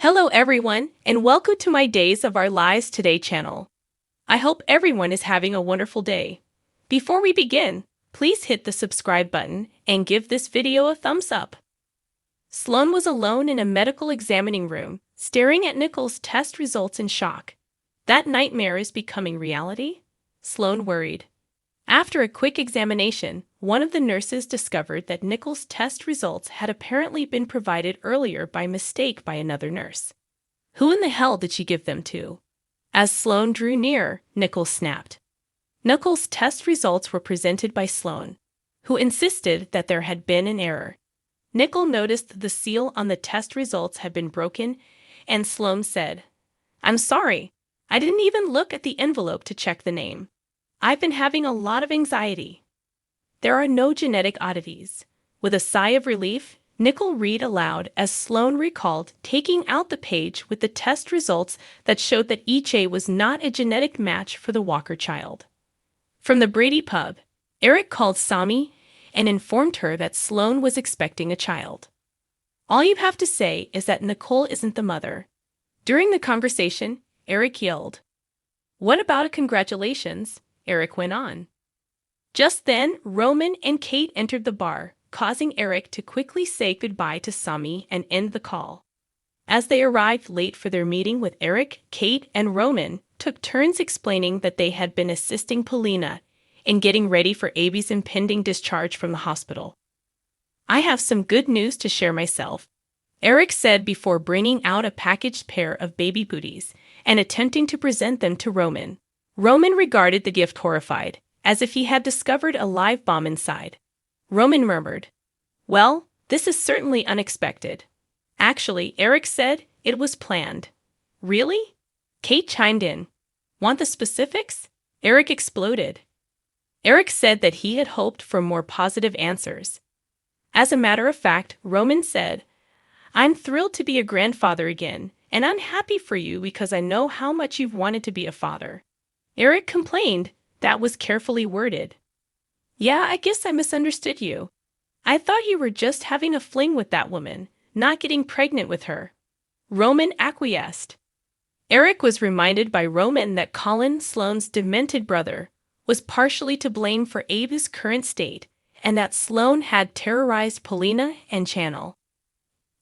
Hello everyone, and welcome to my Days of Our Lives Today channel. I hope everyone is having a wonderful day. Before we begin, please hit the subscribe button and give this video a thumbs up. Sloan was alone in a medical examining room, staring at Nichols' test results in shock. That nightmare is becoming reality? Sloan worried. After a quick examination, one of the nurses discovered that Nichols' test results had apparently been provided earlier by mistake by another nurse. Who in the hell did she give them to? As Sloan drew near, Nichols snapped. Nichols' test results were presented by Sloan, who insisted that there had been an error. Nichols noticed the seal on the test results had been broken, and Sloan said, "I'm sorry, I didn't even look at the envelope to check the name. I've been having a lot of anxiety." There are no genetic oddities. With a sigh of relief, Nichols read aloud as Sloan recalled taking out the page with the test results that showed that EJ was not a genetic match for the Walker child. From the Brady pub, Eric called Sami and informed her that Sloan was expecting a child. "All you have to say is that Nicole isn't the mother." During the conversation, Eric yelled, "What about a congratulations?" Eric went on. Just then, Roman and Kate entered the bar, causing Eric to quickly say goodbye to Sami and end the call. As they arrived late for their meeting with Eric, Kate and Roman took turns explaining that they had been assisting Polina in getting ready for Abby's impending discharge from the hospital. "I have some good news to share myself," Eric said before bringing out a packaged pair of baby booties and attempting to present them to Roman. Roman regarded the gift horrified, as if he had discovered a live bomb inside. Roman murmured, "Well, this is certainly unexpected." "Actually," Eric said, "it was planned." "Really?" Kate chimed in. "Want the specifics?" Eric exploded. Eric said that he had hoped for more positive answers. As a matter of fact, Roman said, "I'm thrilled to be a grandfather again, and I'm happy for you because I know how much you've wanted to be a father." Eric complained that was carefully worded. "Yeah, I guess I misunderstood you. I thought you were just having a fling with that woman, not getting pregnant with her." Roman acquiesced. Eric was reminded by Roman that Colin, Sloane's demented brother, was partially to blame for Abe's current state, and that Sloane had terrorized Polina and Channel.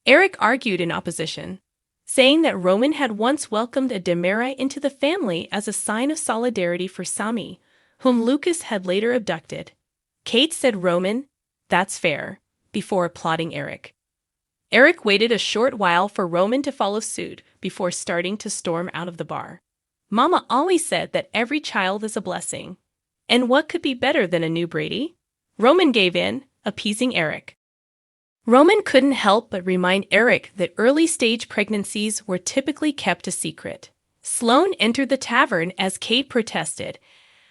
Eric argued in opposition, saying that Roman had once welcomed a Demera into the family as a sign of solidarity for Sami, whom Lucas had later abducted. Kate said Roman, "That's fair," before applauding Eric. Eric waited a short while for Roman to follow suit before starting to storm out of the bar. "Mama always said that every child is a blessing. And what could be better than a new Brady?" Roman gave in, appeasing Eric. Roman couldn't help but remind Eric that early-stage pregnancies were typically kept a secret. Sloane entered the tavern as Kate protested,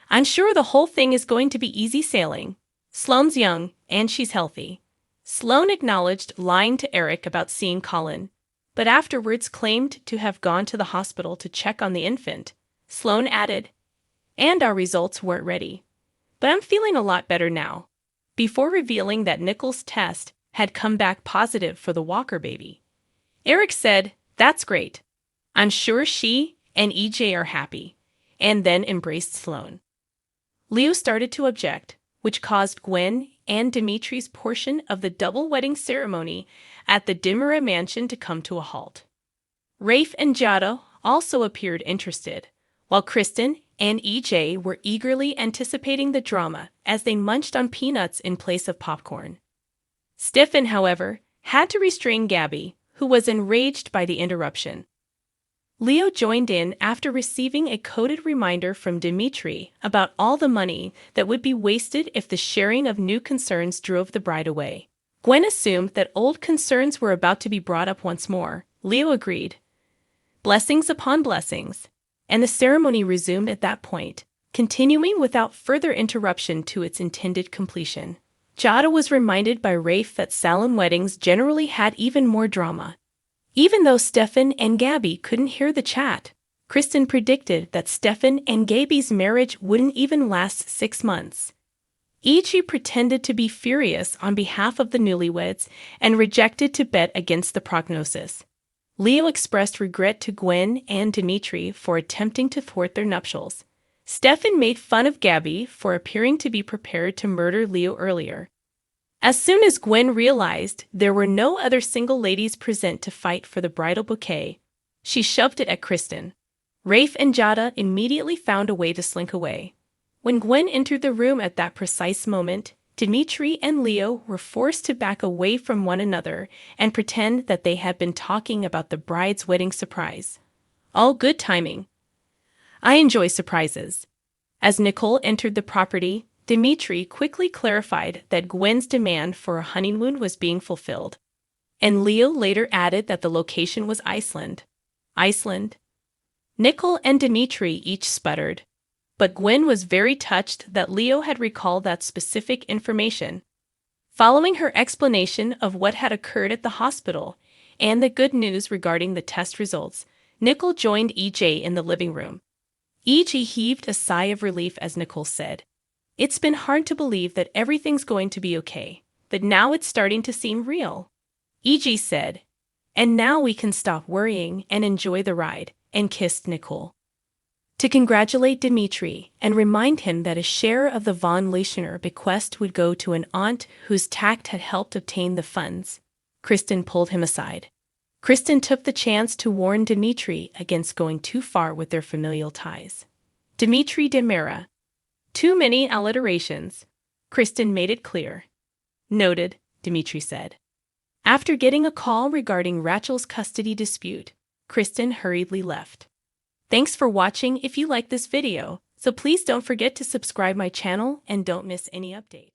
"I'm sure the whole thing is going to be easy sailing. Sloane's young, and she's healthy." Sloane acknowledged lying to Eric about seeing Colin, but afterwards claimed to have gone to the hospital to check on the infant. Sloane added, "And our results weren't ready. But I'm feeling a lot better now," before revealing that Nichols' test had come back positive for the Walker baby. Eric said, "That's great. I'm sure she and EJ are happy," and then embraced Sloane. Leo started to object, which caused Gwen and Dimitri's portion of the double wedding ceremony at the Dimera mansion to come to a halt. Rafe and Giada also appeared interested, while Kristen and EJ were eagerly anticipating the drama as they munched on peanuts in place of popcorn. Stefan, however, had to restrain Gabby, who was enraged by the interruption. Leo joined in after receiving a coded reminder from Dimitri about all the money that would be wasted if the sharing of new concerns drove the bride away. Gwen assumed that old concerns were about to be brought up once more. Leo agreed. Blessings upon blessings, and the ceremony resumed at that point, continuing without further interruption to its intended completion. Giada was reminded by Rafe that Salem weddings generally had even more drama. Even though Stefan and Gabby couldn't hear the chat, Kristen predicted that Stefan and Gabby's marriage wouldn't even last 6 months. E.G. pretended to be furious on behalf of the newlyweds and rejected to bet against the prognosis. Leo expressed regret to Gwen and Dimitri for attempting to thwart their nuptials. Stefan made fun of Gabby for appearing to be prepared to murder Leo earlier. As soon as Gwen realized there were no other single ladies present to fight for the bridal bouquet, she shoved it at Kristen. Rafe and Jada immediately found a way to slink away. When Gwen entered the room at that precise moment, Dimitri and Leo were forced to back away from one another and pretend that they had been talking about the bride's wedding surprise. All good timing. I enjoy surprises. As Nicole entered the property, Dimitri quickly clarified that Gwen's demand for a honeymoon was being fulfilled. And Leo later added that the location was Iceland. Iceland? Nicole and Dimitri each sputtered, but Gwen was very touched that Leo had recalled that specific information. Following her explanation of what had occurred at the hospital and the good news regarding the test results, Nicole joined EJ in the living room. EJ heaved a sigh of relief as Nicole said, "It's been hard to believe that everything's going to be okay, but now it's starting to seem real." EJ said, "And now we can stop worrying and enjoy the ride," and kissed Nicole. To congratulate Dimitri and remind him that a share of the von Leishner bequest would go to an aunt whose tact had helped obtain the funds, Kristen pulled him aside. Kristen took the chance to warn Dimitri against going too far with their familial ties. Dimitri de Mera. Too many alliterations. Kristen made it clear. Noted, Dimitri said. After getting a call regarding Rachel's custody dispute, Kristen hurriedly left. Thanks for watching. If you like this video, so please don't forget to subscribe my channel and don't miss any update.